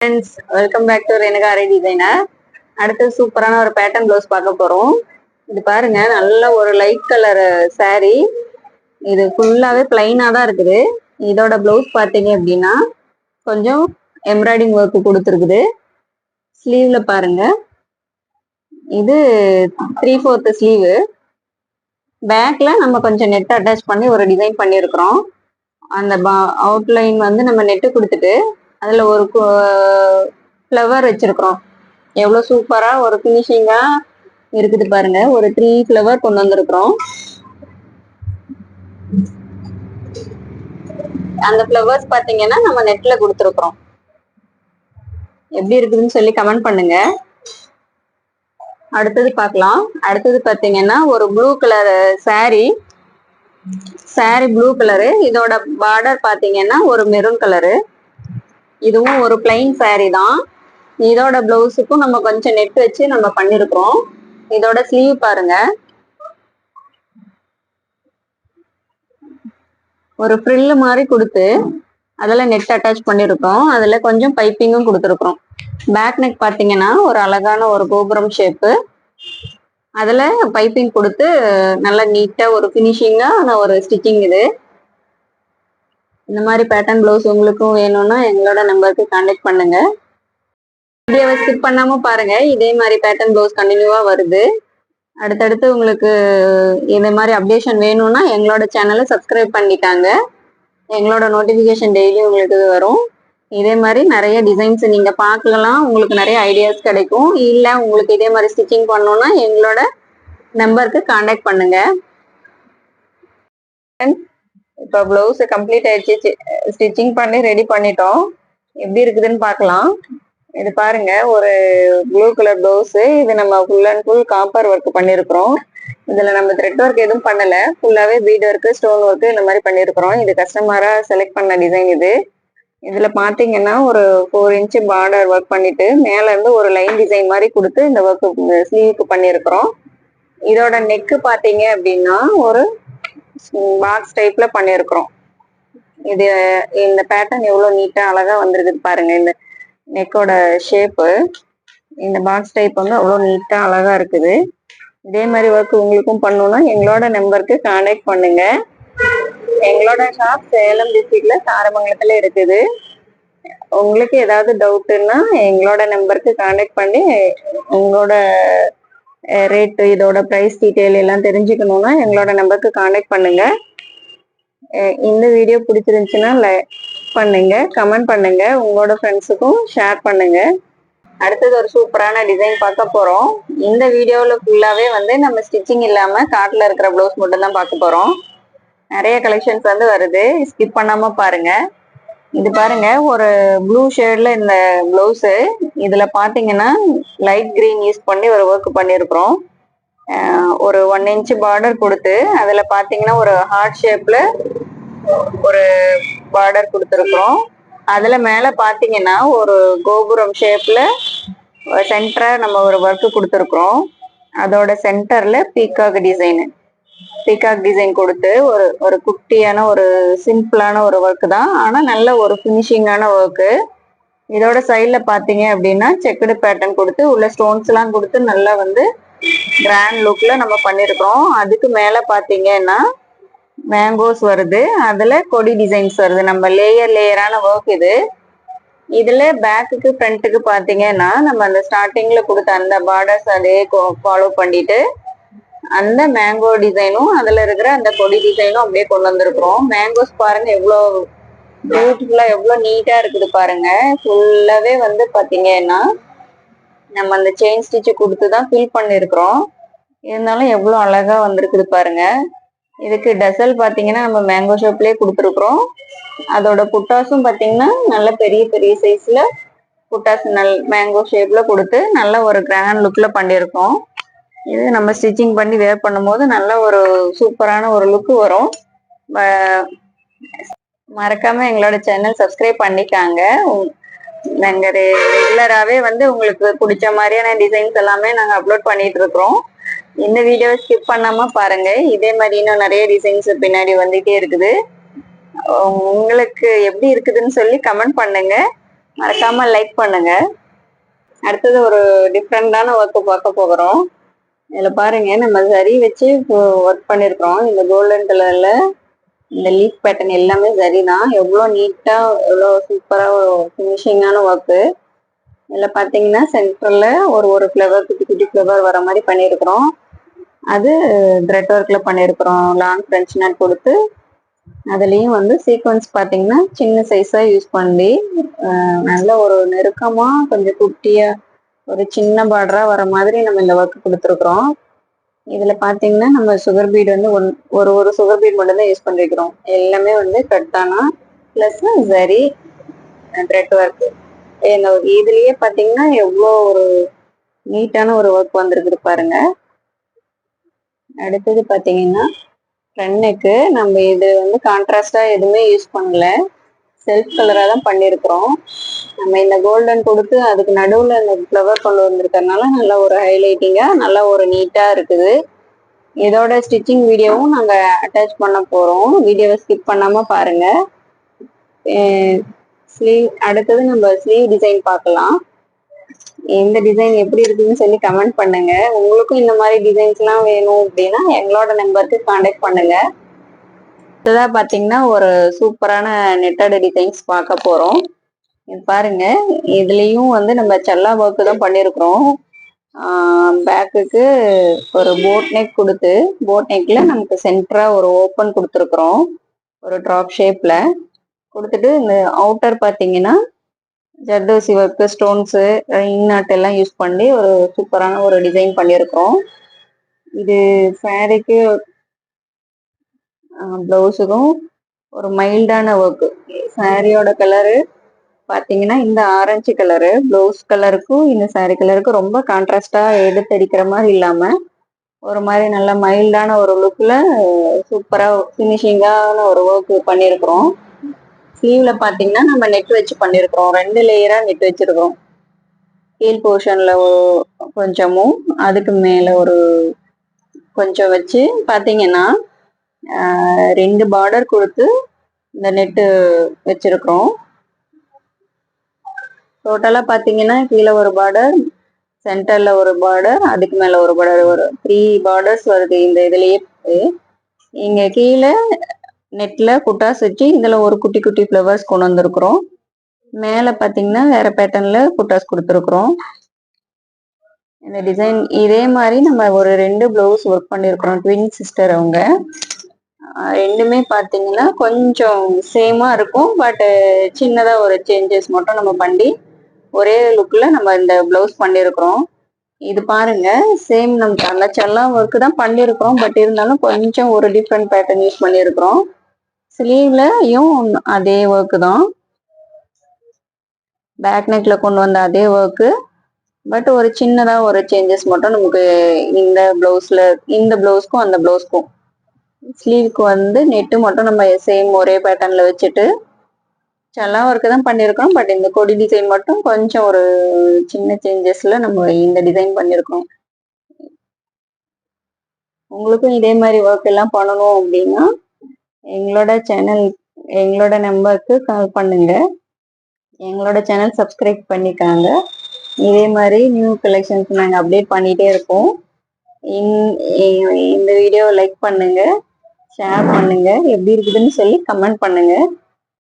Friends, welcome back to Renuka Aari designer. அடுத்து சூப்பரான ஒரு பேட்டர்ன் ப்ளவுஸ் பார்க்க போறோம். இது பாருங்க, நல்ல ஒரு லைட் கலர் saree. இது ஃபுல்லாவே பிளைனா தான் இருக்குது. இதோட ப்ளவுஸ் பார்த்தீங்க அப்படின்னா கொஞ்சம் எம்ப்ராய்டிங் ஒர்க் கொடுத்துருக்குது. ஸ்லீவ்ல பாருங்க, இது 3/4 ஸ்லீவு. பேக்ல நம்ம கொஞ்சம் நெட் அட்டாச் பண்ணி ஒரு டிசைன் பண்ணியிருக்கிறோம். அந்த அவுட்லைன் வந்து நம்ம நெட்டு கொடுத்துட்டு அதில் ஒரு ஃப்ளவர் வச்சிருக்கிறோம். எவ்வளோ சூப்பராக ஒரு ஃபினிஷிங்காக இருக்குது பாருங்க. ஒரு 3 ஃப்ளவர் கொண்டு வந்திருக்கிறோம். அந்த ஃப்ளவர்ஸ் பார்த்தீங்கன்னா நம்ம நெட்ல கொடுத்துருக்குறோம். எப்படி இருக்குதுன்னு சொல்லி கமெண்ட் பண்ணுங்க. அடுத்தது பார்க்கலாம். அடுத்தது பார்த்தீங்கன்னா ஒரு blue colour saree blue colour. இதோட பார்டர் பார்த்தீங்கன்னா ஒரு மெரூன் கலரு. இதுவும் ஒரு பிளைன் saree தான். இதோட பிளவுஸுக்கும் நம்ம கொஞ்சம் நெட் வச்சு நம்ம பண்ணிருக்கிறோம். இதோட ஸ்லீவ் பாருங்க, ஒரு ஃப்ரில் மாதிரி கொடுத்து அதில் நெட் அட்டாச் பண்ணியிருக்கோம். அதில் கொஞ்சம் பைப்பிங்கும் கொடுத்துருக்குறோம். பேக் நெக் பார்த்தீங்கன்னா ஒரு அழகான ஒரு கோபுரம் ஷேப்பு. அதில் பைப்பிங் கொடுத்து நல்லா நீட்டாக ஒரு ஃபினிஷிங்காக ஒரு ஸ்டிச்சிங். இது இந்த மாதிரி பேட்டர்ன் ப்ளவுஸ் உங்களுக்கும் வேணும்னா எங்களோட நம்பருக்கு கான்டாக்ட் பண்ணுங்க. வீடியோவை ஸ்கிப் பண்ணாம பாருங்க. இதே மாதிரி பேட்டர்ன் ப்ளவுஸ் கண்டினியூவா வருது. அடுத்தடுத்து உங்களுக்கு இதே மாதிரி அப்டேஷன் வேணும்னா எங்களோட சேனலை சப்ஸ்கிரைப் பண்ணிட்டாங்க. எங்களோட நோட்டிஃபிகேஷன் டெய்லி உங்களுக்கு வரும். இதே மாதிரி நிறைய டிசைன்ஸ் நீங்க பார்க்கலாம். உங்களுக்கு நிறைய ஐடியாஸ் கிடைக்கும். இல்லை உங்களுக்கு இதே மாதிரி ஸ்டிச்சிங் பண்ணணும்னா எங்களோட நம்பருக்கு கான்டாக்ட் பண்ணுங்க. இப்போ பிளவுஸ் கம்ப்ளீட் ஆயிடுச்சு. ஸ்டிச்சிங் பண்ணி ரெடி பண்ணிட்டோம். எப்படி இருக்குதுன்னு பார்க்கலாம். இது பாருங்க, ஒரு ப்ளூ கலர் பிளவுஸ். இது நம்ம full and full copper work பண்ணிருக்கிறோம். இதுல நம்ம த்ரெட் ஒர்க் எதுவும் பண்ணல. ஃபுல்லாவே பீட் ஒர்க், ஸ்டோன் ஒர்க் இந்த மாதிரி பண்ணிருக்கிறோம். இது கஸ்டமரா செலக்ட் பண்ண டிசைன். இதுல பாத்தீங்கன்னா ஒரு 4 இன்ச் பார்டர் ஒர்க் பண்ணிட்டு மேல இருந்து ஒரு லைன் டிசைன் மாதிரி கொடுத்து இந்த ஒர்க் ஸ்லீவுக்கு பண்ணிருக்கிறோம். இதோட நெக்கு பாத்தீங்க அப்படின்னா ஒரு பாக்ஸ் டைப்ல பண்ணிருக்கிறோம். இது இந்த பேட்டர்ன் எவ்வளவு நீட்டா அழகா வந்திருக்குது பாருங்க. இந்த நெக்கோட ஷேப்பு, இந்த பாக்ஸ் டைப் வந்து அவ்வளோ நீட்டா அழகா இருக்குது. இதே மாதிரி ஒர்க் உங்களுக்கும் பண்ணணும்னா எங்களோட நம்பருக்கு கான்டாக்ட் பண்ணுங்க. எங்களோட ஷாப் சேலம் டிஸ்ட்ரிக்ட்ல தாரமங்கலத்துல இருக்குது. உங்களுக்கு ஏதாவது டவுட்னா எங்களோட நம்பருக்கு கான்டாக்ட் பண்ணி உங்களோட ரேட்டு, இதோட ப்ரைஸ் டீட்டெயில் எல்லாம் தெரிஞ்சுக்கணும்னா எங்களோட நம்பருக்கு கான்டாக்ட் பண்ணுங்க. இந்த வீடியோ பிடிச்சிருந்துச்சுன்னா லைக் பண்ணுங்க, கமெண்ட் பண்ணுங்க, உங்களோட ஃப்ரெண்ட்ஸுக்கும் ஷேர் பண்ணுங்க. அடுத்தது ஒரு சூப்பரான டிசைன் பார்க்க போறோம். இந்த வீடியோவில் ஃபுல்லாவே வந்து நம்ம ஸ்டிச்சிங் இல்லாம காட்டில் இருக்கிற பிளவுஸ் மட்டும் தான் பார்க்க போறோம். நிறைய கலெக்ஷன்ஸ் வந்து வருது, ஸ்கிப் பண்ணாம பாருங்க. இது பாருங்க, ஒரு ப்ளூ ஷேட்ல இந்த பிளவுஸு. இதுல பாத்தீங்கன்னா லைட் கிரீன் யூஸ் பண்ணி ஒரு ஒர்க் பண்ணிருக்கிறோம். ஒரு 1 இன்ச் பார்டர் கொடுத்து அதுல பாத்தீங்கன்னா ஒரு ஹார்ட் ஷேப்ல ஒரு பார்டர் கொடுத்துருக்குறோம். அதுல மேல பாத்தீங்கன்னா ஒரு கோபுரம் ஷேப்ல சென்டரா நம்ம ஒரு ஒர்க் கொடுத்துருக்குறோம். அதோட சென்டர்ல பீகாக் டிசைன் கொடுத்து ஒரு குட்டியான ஒரு சிம்பிளான ஒரு ஒர்க் தான். ஆனா நல்ல ஒரு பினிஷிங்கான ஒர்க்கு. இதோட சைட்ல பாத்தீங்க அப்படின்னா செக்குடு பேட்டர்ன் கொடுத்து உள்ள ஸ்டோன்ஸ் எல்லாம் கொடுத்து நல்லா வந்து கிராண்ட் லுக்ல நம்ம பண்ணிருக்கோம். அதுக்கு மேல பாத்தீங்கன்னா மேங்கோஸ் வருது, அதுல கொடி டிசைன்ஸ் வருது. நம்ம லேயரான ஒர்க் இது. இதுல பேக்குக்கு ஃப்ரண்ட்டுக்கு பாத்தீங்கன்னா நம்ம அந்த ஸ்டார்டிங்ல கொடுத்த அந்த பார்டர்ஸ் அதே ஃபாலோ பண்ணிட்டு அந்த மேங்கோ டிசைனும் அதுல இருக்கிற அந்த கொடி டிசைனும் அப்படியே கொண்டு வந்திருக்கிறோம். மேங்கோஸ் பாருங்க எவ்வளவு பியூட்டிஃபுல்லா, எவ்வளவு நீட்டா இருக்குது பாருங்க. ஃபுல்லாவே வந்து பாத்தீங்கன்னா நம்ம அந்த செயின் ஸ்டிச் கொடுத்துதான் ஃபில் பண்ணிருக்கிறோம். இருந்தாலும் எவ்வளவு அழகா வந்திருக்குது பாருங்க. இதுக்கு டசல் பாத்தீங்கன்னா நம்ம மேங்கோ ஷேப்லயே கொடுத்துருக்குறோம். அதோட புட்டாஸும் பாத்தீங்கன்னா நல்ல பெரிய பெரிய சைஸ்ல புட்டாஸ் மேங்கோ ஷேப்ல கொடுத்து நல்ல ஒரு கிராண்ட் லுக்ல பண்ணியிருக்கோம். இது நம்ம ஸ்டிச்சிங் பண்ணி வேர் பண்ணும் போது நல்ல ஒரு சூப்பரான ஒரு லுக் வரும். மறக்காம எங்களோட சேனல் சப்ஸ்கிரைப் பண்ணிக்காங்க. நாங்க ரெகுலராகவே வந்து உங்களுக்கு பிடிச்ச மாதிரியான டிசைன்ஸ் எல்லாமே நாங்கள் அப்லோட் பண்ணிட்டு இருக்கிறோம். இந்த வீடியோவை ஸ்கிப் பண்ணாம பாருங்க. இதே மாதிரி இன்னும் நிறைய டிசைன்ஸ் பின்னாடி வந்துட்டே இருக்குது. உங்களுக்கு எப்படி இருக்குதுன்னு சொல்லி கமெண்ட் பண்ணுங்க. மறக்காம லைக் பண்ணுங்க. அடுத்தது ஒரு டிஃப்ரெண்டான ஒர்க் பார்க்க போகிறோம். இதுல பாருங்க, நம்ம சரி வச்சு ஒர்க் பண்ணிருக்கிறோம். இந்த கோல்டன் கலர்ல இந்த லீஃப் பேட்டர்ன் எல்லாமே சரிதான். எவ்வளோ நீட்டா எவ்வளோ சூப்பரா ஃபினிஷிங்கான ஒர்க்கு. இதுல பாத்தீங்கன்னா சென்டர்ல ஒரு ஒரு ஃப்ளவர், குட்டி குட்டி ஃப்ளவர் வர மாதிரி பண்ணியிருக்கிறோம். அது த்ரெட் ஒர்க்ல பண்ணியிருக்கிறோம். லாங் ஃப்ரெஞ்ச் நாட் கொடுத்து அதுலயும் வந்து சீக்வன்ஸ் பாத்தீங்கன்னா சின்ன சைஸா யூஸ் பண்ணி நல்ல ஒரு நெருக்கமா கொஞ்சம் குட்டியா ஒரு சின்ன பார்டரா வர மாதிரி நம்ம இந்த ஒர்க் கொடுத்துருக்குறோம். இதுல பாத்தீங்கன்னா நம்ம சுகர் பீட் வந்து ஒரு சுகர் பீட் மட்டும் தான் யூஸ் பண்ணிருக்கிறோம். எல்லாமே வந்து கட்டானா பிளஸ் சரி த்ரெட் ஒர்க். இதுலயே பாத்தீங்கன்னா எவ்வளோ ஒரு நீட்டான ஒரு ஒர்க் வந்திருக்குது பாருங்க. அடுத்தது பாத்தீங்கன்னா ஃப்ரண்ட்க்கு நம்ம இது வந்து கான்ட்ராஸ்டா எதுவுமே யூஸ் பண்ணல, செல்ஃப் கலரா தான் பண்ணியிருக்கிறோம். நம்ம இந்த கோல்டன் கொடுத்து அதுக்கு நடுவுல இந்த ஃப்ளவர் கொண்டு வந்திருக்கறனால நல்ல ஒரு ஹைலைட்டிங்கா நல்ல ஒரு நீட்டா இருக்குது. இதோட ஸ்டிச்சிங் வீடியோவும் நாங்க அட்டாச் பண்ண போறோம். வீடியோவை ஸ்கிப் பண்ணாம பாருங்க. ஸ்லீவ் அடுத்தது நம்ம ஸ்லீவ் டிசைன் பார்க்கலாம். இந்த டிசைன் எப்படி இருக்குன்னு சொல்லி கமெண்ட் பண்ணுங்க. உங்களுக்கும் இந்த மாதிரி டிசைன்ஸ் எல்லாம் வேணும் அப்படின்னா எங்களோட நம்பருக்கு கான்டாக்ட் பண்ணுங்க. இதுதான் பாத்தீங்கன்னா ஒரு சூப்பரான நெட்டட் டிசைன்ஸ் பார்க்க போறோம். பாருங்க, இதுலயும் வந்து நம்ம செல்லா ஒர்க் தான் பண்ணிருக்கிறோம். பேக்குக்கு ஒரு போட் நெக் கொடுத்து போட் நெக்ல நமக்கு சென்டரா ஒரு ஓப்பன் கொடுத்துருக்குறோம். ஒரு ட்ராப் ஷேப்ல கொடுத்துட்டு இந்த அவுட்டர் பாத்தீங்கன்னா ஜர்தோசி ஒர்க், ஸ்டோன்ஸு, இன்னாட் எல்லாம் யூஸ் பண்ணி ஒரு சூப்பரான ஒரு டிசைன் பண்ணியிருக்கிறோம். இது சாரிக்கு பிளவுஸுக்கும் ஒரு மைல்டான ஒர்க்கு. சாரியோட கலரு பாத்தீங்கன்னா இந்த ஆரஞ்சு கலரு பிளவுஸ் கலருக்கும் இந்த சாரி கலருக்கும் ரொம்ப கான்ட்ராஸ்டா எடுத்தடிக்கிற மாதிரி இல்லாம ஒரு மாதிரி நல்ல மைல்டான ஒரு லுக்ல சூப்பரா ஃபினிஷிங்கான ஒரு ஒர்க் பண்ணியிருக்கிறோம். ஸ்லீவ்ல பாத்தீங்கன்னா நம்ம நெட் வச்சு பண்ணியிருக்கிறோம். 2 லேயரா நெட் வச்சிருக்கிறோம். கீழ் போர்ஷன்ல கொஞ்சமும் அதுக்கு மேல ஒரு கொஞ்சம் வச்சு பாத்தீங்கன்னா 2 பார்டர் கொடுத்து இந்த நெட்டு வச்சிருக்கிறோம். டோட்டலா பாத்தீங்கன்னா கீழே ஒரு பார்டர், சென்டர்ல ஒரு பார்டர், அதுக்கு மேல ஒரு பார்டர், ஒரு 3 பார்டர்ஸ் வருது இந்த இதுலயே. இங்க கீழே நெட்ல குட்டாஸ் வச்சு இதுல ஒரு குட்டி குட்டி ஃப்ளவர்ஸ் கொண்டு வந்திருக்கிறோம். மேல பாத்தீங்கன்னா வேற பேட்டர்ன்ல குட்டாஸ் கொடுத்துருக்குறோம். இந்த டிசைன் இதே மாதிரி நம்ம ஒரு 2 பிளவுஸ் ஒர்க் பண்ணிருக்கிறோம். ட்வின் சிஸ்டர் அவங்க. ரெண்டுமே பாத்தீங்கன்னா கொஞ்சம் சேமா இருக்கும். பட் சின்னதா ஒரு சேஞ்சஸ் மட்டும் நம்ம பண்ணி ஒரே லுக்ல நம்ம இந்த பிளவுஸ் பண்ணிருக்கிறோம். இது பாருங்க, சேம் நம்ம கலச்செல்லாம் ஒர்க் தான் பண்ணிருக்கிறோம். பட் இருந்தாலும் கொஞ்சம் ஒரு டிஃப்ரெண்ட் பேட்டர்ன் யூஸ் பண்ணிருக்கிறோம். ஸ்லீவ்லயும் அதே ஒர்க் தான், பேக் நெக்ல கொண்டு வந்த அதே ஒர்க்கு. பட் ஒரு சின்னதா ஒரு சேஞ்சஸ் மட்டும் நமக்கு இந்த பிளவுஸ்ல, இந்த பிளவுஸ்க்கும் அந்த பிளவுஸ்க்கும் ஸ்லீவுக்கு வந்து நெட்டு மட்டும் நம்ம சேம் ஒரே பேட்டர்ன்ல வச்சுட்டு செல்லா ஒர்க்கு தான் பண்ணியிருக்கோம். பட் இந்த கொடி டிசைன் மட்டும் கொஞ்சம் ஒரு சின்ன சேஞ்சஸ்ல நம்ம இந்த டிசைன் பண்ணியிருக்கோம். உங்களுக்கும் இதே மாதிரி ஒர்க் எல்லாம் பண்ணணும் அப்படின்னா எங்களோட நம்பருக்கு கால் பண்ணுங்க. எங்களோட சேனல் சப்ஸ்கிரைப் பண்ணிக்காங்க. இதே மாதிரி நியூ கலெக்ஷன்ஸ் நாங்கள் அப்டேட் பண்ணிட்டே இருக்கோம். இந்த வீடியோவை லைக் பண்ணுங்க, ஷேர் பண்ணுங்க, எப்படி இருக்குதுன்னு சொல்லி கமெண்ட் பண்ணுங்க.